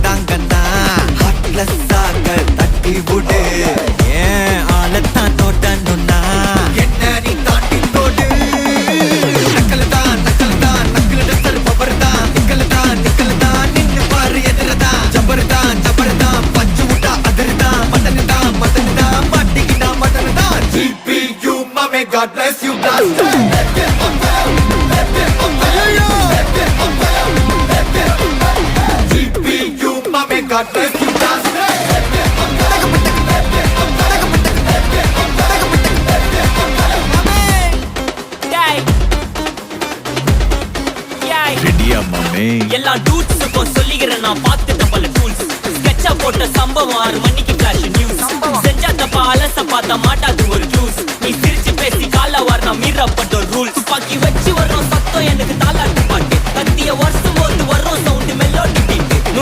வந்தாங்கன்னா ஹார்ட்லெஸ்ஸாக தட்டி விடு. ஏன் ஆளத்தான் தோட்டணும்னா என்ன நீ தாண்டி தோடு. நக்கல் தான் நக்கல் டஸ்டர் பவர் தான் நிக்கல் தான் நின்னு பாரு எதிரதான் ஜபர் தான் பஞ்சு விட்டா அதிர்தான் மட்டன் தான் மாட்டிக்கிட்டா மட்டன் தான். GPU மாமே God bless you blaster. GPU மாமே God bless you blaster. ரெடியா மாமே? எல்லா டூட்ஸுக்கும் சொல்லிக்கிறேன் நான் பார்த்துட்ட பல டூல்ஸ். ஸ்கெட்சா போட்ட சம்பவம் 6 மணிக்கு ஃபிளாஷ் நியூஸ். செஞ்சா தப்பா அலச பார்த்தா மாட்டாது ஒரு ஜூஸ். நீ சிரிச்சு பேசி கால வார் நான் மீறப்பட்ட ரூல். துப்பாக்கி வச்சு வர்றோம் சத்தம் எனக்கு தாலாட்டு பாட்டு. கத்திய வருஷம்